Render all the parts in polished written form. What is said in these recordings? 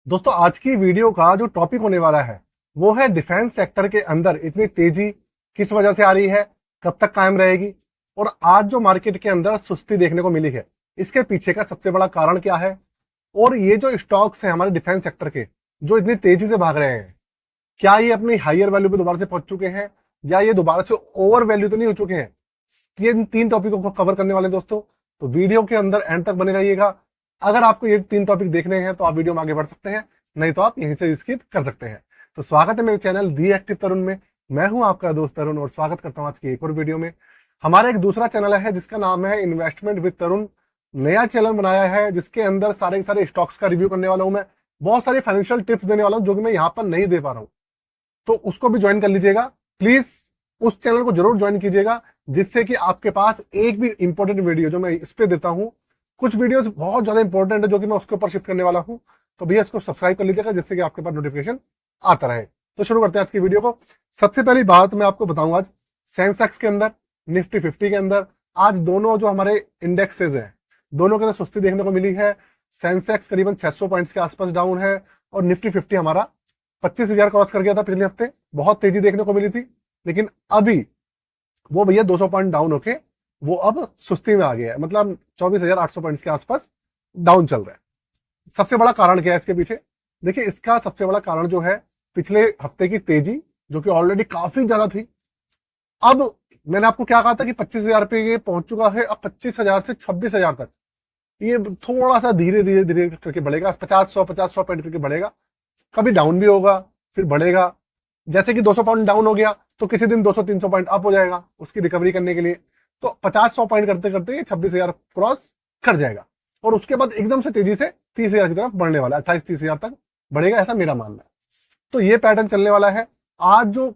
दोस्तों आज की वीडियो का जो टॉपिक होने वाला है वो है डिफेंस सेक्टर के अंदर इतनी तेजी किस वजह से आ रही है, कब तक कायम रहेगी और आज जो मार्केट के अंदर सुस्ती देखने को मिली है इसके पीछे का सबसे बड़ा कारण क्या है। और ये जो स्टॉक्स हैं हमारे डिफेंस सेक्टर के जो इतनी तेजी से भाग रहे हैं, क्या ये अपनी हायर वैल्यू पे दोबारा से पहुंच चुके हैं या ये दोबारा से ओवर वैल्यू तो नहीं हो चुके हैं। ये इन तीन टॉपिकों को कवर करने वाले हैं दोस्तों, तो वीडियो के अंदर एंड तक बने रहिएगा। अगर आपको ये तीन टॉपिक देखने हैं तो आप वीडियो में आगे बढ़ सकते हैं, नहीं तो आप यहीं से स्किप कर सकते हैं। तो स्वागत है मेरे चैनल दी एक्टिव तरुण में। मैं हूं आपका दोस्त तरुण और स्वागत करता हूं आज की एक और वीडियो में। हमारा एक दूसरा चैनल है जिसका नाम है इन्वेस्टमेंट विद तरुण। नया चैनल बनाया है जिसके अंदर सारे के सारे स्टॉक्स का रिव्यू करने वाला हूं मैं, बहुत सारी फाइनेंशियल टिप्स देने वाला हूं जो कि मैं यहाँ पर नहीं दे पा रहा हूं, तो उसको भी ज्वाइन कर लीजिएगा प्लीज। उस चैनल को जरूर ज्वाइन कीजिएगा जिससे कि आपके पास एक भी इंपॉर्टेंट वीडियो जो मैं इस पे देता हूं, कुछ वीडियोस बहुत ज्यादा इंपॉर्टेंट है जो कि मैं उसके ऊपर शिफ्ट करने वाला हूं, तो भैया इसको सब्सक्राइब कर लीजिएगा जिससे कि आपके पास नोटिफिकेशन आता रहे। तो शुरू करते हैं आज की वीडियो को। सबसे पहली बात मैं आपको बताऊं, आज सेंसेक्स के अंदर, निफ्टी 50 के अंदर आज दोनों जो हमारे इंडेक्सेस हैं दोनों के अंदर सुस्ती देखने को मिली है। सेंसेक्स करीबन 600 पॉइंट्स के आसपास डाउन है और निफ्टी 50 हमारा 25,000 क्रॉस कर गया था पिछले हफ्ते, बहुत तेजी देखने को मिली थी, लेकिन अभी वो भैया 200 पॉइंट डाउन होके वो अब सुस्ती में आ गया है, मतलब 24,800 पॉइंट्स के आसपास डाउन चल रहा है। सबसे बड़ा कारण क्या है इसके पीछे? देखिए इसका सबसे बड़ा कारण जो है पिछले हफ्ते की तेजी जो कि ऑलरेडी काफी ज्यादा थी। अब मैंने आपको क्या कहा था कि 25,000 पे ये पहुंच चुका है, अब 25,000 से 26,000 तक ये थोड़ा सा धीरे धीरे धीरे करके बढ़ेगा, 50-100 पॉइंट करके बढ़ेगा, कभी डाउन भी होगा फिर बढ़ेगा। जैसे कि 200 पॉइंट डाउन हो गया तो किसी दिन 200-300 पॉइंट अप हो जाएगा उसकी रिकवरी करने के लिए, तो 50-100 पॉइंट करते करते ये 26,000 क्रॉस कर जाएगा और उसके बाद एकदम से तेजी से 30,000 की तरफ बढ़ने वाला है, 28-30,000 तक बढ़ेगा, ऐसा मेरा मानना है। तो ये पैटर्न चलने वाला है। आज जो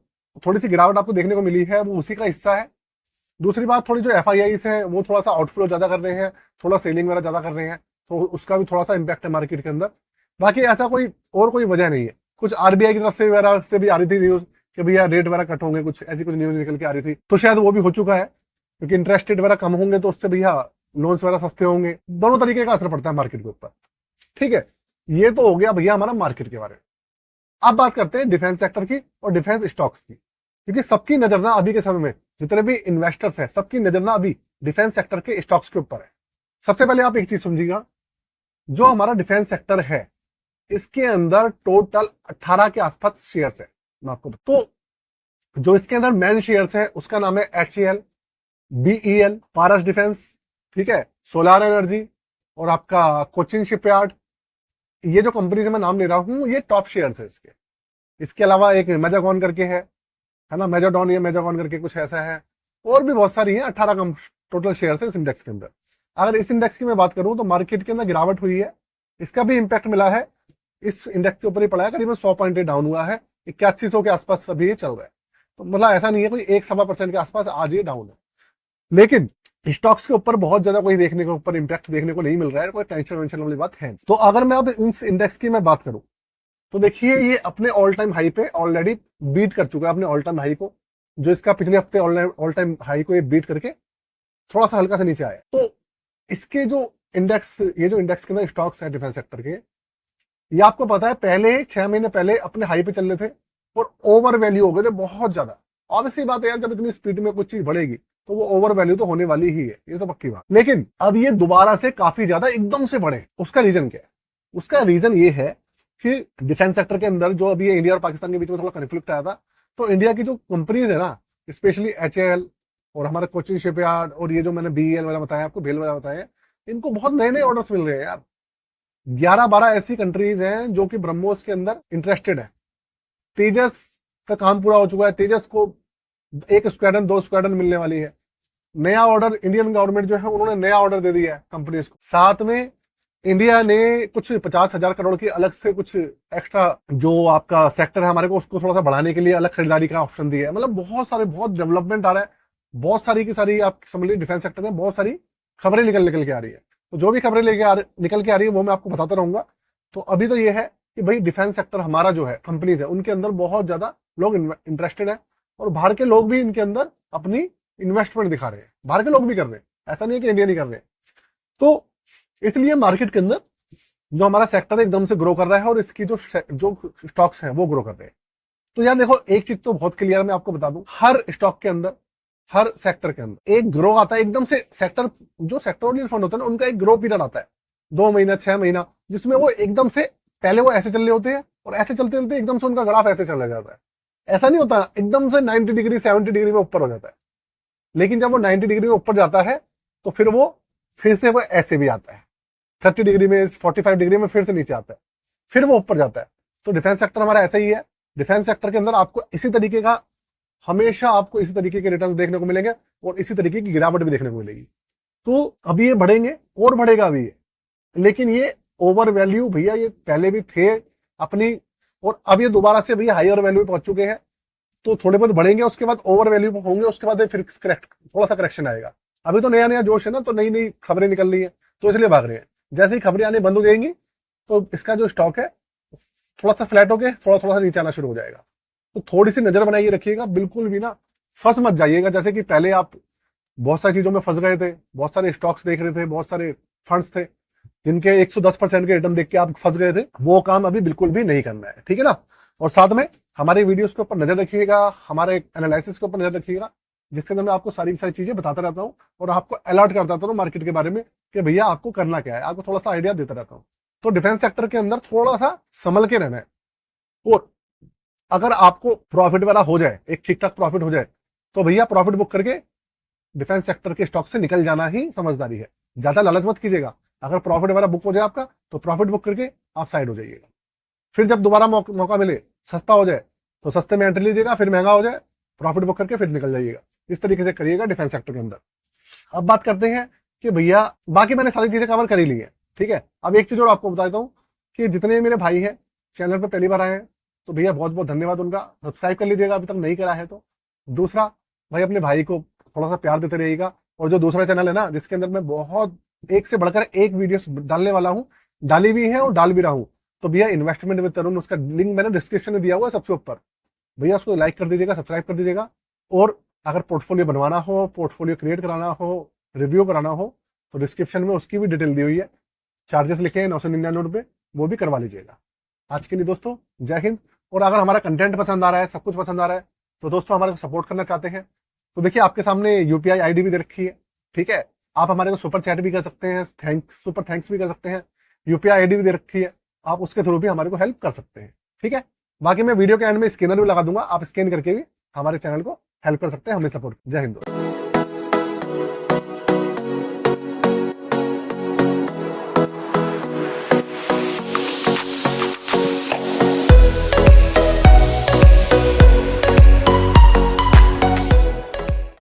थोड़ी सी गिरावट आपको देखने को मिली है वो उसी का हिस्सा है। दूसरी बात, थोड़ी जो एफआईआईस है वो थोड़ा सा आउटफ्लो ज्यादा कर रहे हैं, थोड़ा सेलिंग वगैरह ज्यादा कर रहे हैं, तो उसका भी थोड़ा सा इंपैक्ट है मार्केट के अंदर। बाकी ऐसा कोई और कोई वजह नहीं है। कुछ आरबीआई की तरफ से वगैरह से भी आ रही थी न्यूज कि भैया रेट वगैरह कट होंगे, कुछ ऐसी कुछ न्यूज निकल के आ रही थी, तो शायद वो भी हो चुका है क्योंकि इंटरेस्ट रेट वगैरह कम होंगे तो उससे भैया लोन्स वगैरह सस्ते होंगे, दोनों तरीके का असर पड़ता है मार्केट के ऊपर। ठीक है, ये तो हो गया भैया हमारा मार्केट के बारे में। अब बात करते हैं डिफेंस सेक्टर की और डिफेंस स्टॉक्स की, क्योंकि सबकी नजर ना अभी के समय में जितने भी इन्वेस्टर्स हैं सबकी नजर ना अभी डिफेंस सेक्टर के स्टॉक्स के ऊपर है। सबसे पहले आप एक चीज समझिएगा, जो हमारा डिफेंस सेक्टर है इसके अंदर टोटल 18 के आसपास शेयर्स है। मैं आपको तो जो इसके अंदर मेन शेयर्स है उसका नाम है HAL, BEL, पारस डिफेंस, ठीक है, सोलार एनर्जी और आपका कोचिन शिपयार्ड। ये जो कंपनी से मैं नाम ले रहा हूं ये टॉप शेयर्स है इसके। इसके अलावा एक मेजागॉन करके है ना, मेजाडॉन या मेजागॉन करके कुछ ऐसा है, और भी बहुत सारी है। 18 कम टोटल शेयर्स है इस इंडेक्स के अंदर। अगर इस इंडेक्स की मैं बात करूं तो मार्केट के अंदर गिरावट हुई है, इसका भी इंपैक्ट मिला है, इस इंडेक्स के ऊपर ही पड़ा है, करीबन 100 पॉइंट डाउन हुआ है, 8100 के आसपास अभी ये चल रहा है। तो मतलब ऐसा नहीं है कोई 1-1.25% के आसपास आज ये डाउन है, लेकिन स्टॉक्स के ऊपर बहुत ज्यादा कोई देखने के ऊपर इंपैक्ट देखने को नहीं मिल रहा है, कोई टेंशन वेंशन वाली बात है। तो अगर मैं अब इस इंडेक्स की मैं बात करूं तो देखिए ये अपने ऑल टाइम हाई पे ऑलरेडी बीट कर चुका है, अपने ऑल टाइम हाई को, जो इसका पिछले हफ्ते ऑल टाइम हाई को ये बीट करके थोड़ा सा हल्का सा नीचे आया। तो इसके जो इंडेक्स, ये जो इंडेक्स के अंदर स्टॉक्स है डिफेंस सेक्टर के, ये आपको पता है पहले 6 महीने पहले अपने हाई पे चल रहे थे और ओवर वैल्यू हो गए थे बहुत ज्यादा। ऑब्वियसली बात है यार, जब इतनी स्पीड में कुछ चीज बढ़ेगी तो वो ओवर वैल्यू तो होने वाली ही है, ये तो पक्की बात। लेकिन अब ये दोबारा से काफी ज्यादा एकदम से बढ़े, उसका रीजन क्या है? उसका रीजन ये है कि डिफेंस सेक्टर के अंदर जो अभी इंडिया और पाकिस्तान के बीच में थोड़ा कन्फ्लिक्ट आया था, तो इंडिया की जो कंपनीज है ना, स्पेशली HAL और हमारे कोचिन शिपयार्ड और ये जो मैंने BEL वाला बताया आपको, भेल वाला बताया, इनको बहुत नए नए ऑर्डर्स मिल रहे हैं यार। 11-12 ऐसी कंट्रीज हैं जो कि ब्रह्मोस के अंदर इंटरेस्टेड है। तेजस का काम पूरा हो चुका है, तेजस को 1 स्क्वाड्रन 2 स्क्वाड्रन मिलने वाली है। नया ऑर्डर इंडियन गवर्नमेंट जो है उन्होंने नया ऑर्डर दे दिया है कंपनीज को। साथ में इंडिया ने कुछ 50,000 करोड़ की अलग से कुछ एक्स्ट्रा जो आपका सेक्टर है हमारे को, उसको थोड़ा सा बढ़ाने के लिए अलग खरीदारी का ऑप्शन दिया है। मतलब बहुत सारे बहुत डेवलपमेंट आ रहा है, बहुत सारी की सारी आप समझ लीजिए डिफेंस सेक्टर में बहुत सारी खबरें निकल के आ रही है। तो जो भी खबरें निकल के आ रही है वो मैं आपको बताता रहूंगा। तो अभी तो ये है कि भाई डिफेंस सेक्टर हमारा जो है कंपनीज है उनके अंदर बहुत ज्यादा लोग इंटरेस्टेड है और बाहर के लोग भी इनके अंदर अपनी इन्वेस्टमेंट दिखा रहे हैं, बाहर के लोग भी कर रहे हैं, ऐसा नहीं है कि इंडिया नहीं कर रहे हैं। तो इसलिए मार्केट के अंदर जो हमारा सेक्टर एकदम से ग्रो कर रहा है और इसकी जो स्टॉक्स हैं वो ग्रो कर रहे हैं। तो यार देखो, एक चीज तो बहुत क्लियर मैं आपको बता दूं, हर स्टॉक के अंदर, हर सेक्टर के अंदर एक ग्रो आता है एकदम से। सेक्टर जो सेक्टोरियल फंड होता है ना, उनका एक ग्रो पीरियड आता है 2 महीना 6 महीना, जिसमें वो एकदम से पहले वो ऐसे चल रहे होते हैं और ऐसे चलते चलते एकदम से उनका ग्राफ ऐसे चला जाता है। ऐसा नहीं होता एकदम से 90 डिग्री 70 डिग्री में ऊपर हो जाता है, लेकिन जब वो 90 डिग्री में ऊपर जाता है तो फिर से वो ऐसे भी आता है, 30 डिग्री में 45 डिग्री में फिर से नीचे आता है, फिर वो ऊपर जाता है। तो डिफेंस सेक्टर हमारा ऐसा ही है। डिफेंस सेक्टर के अंदर आपको इसी तरीके का, हमेशा आपको इसी तरीके के रिटर्न्स देखने को मिलेंगे और इसी तरीके की गिरावट भी देखने को मिलेगी। तो अभी ये बढ़ेंगे और बढ़ेगा अभी ये, लेकिन ये ओवर वैल्यू भैया ये पहले भी थे अपनी, और अब ये दोबारा से भैया हायर वैल्यू पहुंच चुके हैं। तो थोड़े बहुत बढ़ेंगे, उसके बाद ओवर वैल्यू पे होंगे, उसके बाद फिर थोड़ा सा करेक्शन आएगा। अभी तो नया नया जोश है ना, तो नई नई खबरें निकल रही है, तो इसलिए भाग रहे हैं। जैसे ही खबरें आने बंद हो जाएंगी तो इसका जो स्टॉक है थोड़ा सा फ्लैट होके थोड़ा थोड़ा सा नीचे आना शुरू हो जाएगा। तो थोड़ी सी नजर बनाइए रखिएगा, बिल्कुल भी ना फंस मत जाइएगा। जैसे कि पहले आप बहुत सारी चीजों में फंस गए थे, बहुत सारे स्टॉक्स देख रहे थे, बहुत सारे फंड्स थे जिनके 110% के रिटर्न देख के आप फंस गए थे, वो काम अभी बिल्कुल भी नहीं करना है, ठीक है ना। और साथ में हमारे वीडियोस के ऊपर नजर रखिएगा, हमारे एनालिसिस के ऊपर नजर रखिएगा, जिसके अंदर मैं आपको सारी सारी चीजें बताता रहता हूँ और आपको अलर्ट करता रहता हूँ मार्केट के बारे में कि भैया आपको करना क्या है, आपको थोड़ा सा आइडिया देता रहता हूँ। तो डिफेंस सेक्टर के अंदर थोड़ा सा संभल के रहना है, और अगर आपको प्रॉफिट वाला हो जाए, एक ठीक ठाक प्रॉफिट हो जाए, तो भैया प्रॉफिट बुक करके डिफेंस सेक्टर के स्टॉक से निकल जाना ही समझदारी है। ज्यादा लालच मत कीजिएगा। अगर प्रॉफिट वाला बुक हो जाए आपका, तो प्रॉफिट बुक करके आप साइड हो जाइएगा। फिर जब दोबारा मौका मिले, सस्ता हो जाए, तो सस्ते में एंट्री लीजिएगा, फिर महंगा हो जाए प्रॉफिट बुक करके फिर निकल जाइएगा। इस तरीके से करिएगा डिफेंस सेक्टर के अंदर। अब बात करते हैं कि भैया बाकी मैंने सारी चीजें कवर कर ही ली है, ठीक है। अब एक चीज और आपको बताता हूँ कि जितने मेरे भाई हैं चैनल पर पहली बार आए हैं, तो भैया बहुत बहुत धन्यवाद उनका, सब्सक्राइब कर लीजिएगा अभी तक नहीं करा है तो। दूसरा, भाई अपने भाई को थोड़ा सा प्यार देते रहिएगा। और जो दूसरा चैनल है ना, जिसके अंदर मैं बहुत एक से बढ़कर एक वीडियो डालने वाला हूँ, डाली भी है और डाल भी रहा हूँ, तो भैया इन्वेस्टमेंट विद तरुण, उसका लिंक मैंने डिस्क्रिप्शन में दिया हुआ है सबसे ऊपर। भैया उसको लाइक कर दीजिएगा, सब्सक्राइब कर दीजिएगा। और अगर पोर्टफोलियो बनवाना हो, पोर्टफोलियो क्रिएट कराना हो, रिव्यू कराना हो, तो डिस्क्रिप्शन में उसकी भी डिटेल दी हुई है। चार्जेस लिखे हैं 999 रुपए, वो भी करवा लीजिएगा। आज के लिए दोस्तों जय हिंद। और अगर हमारा कंटेंट पसंद आ रहा है, सब कुछ पसंद आ रहा है, तो दोस्तों हमारे को सपोर्ट करना चाहते हैं, तो देखिए आपके सामने यूपीआई आईडी भी दे रखी है, ठीक है। आप हमारे को सुपर चैट भी कर सकते हैं, सुपर थैंक्स भी कर सकते हैं, यूपीआई आईडी भी दे रखी है, आप उसके थ्रू भी हमारे को हेल्प कर सकते हैं, ठीक है। बाकी मैं वीडियो के एंड में स्कैनर भी लगा दूंगा, आप स्कैन करके भी हमारे चैनल को हेल्प कर सकते हैं, हमें सपोर्ट। जय हिंद।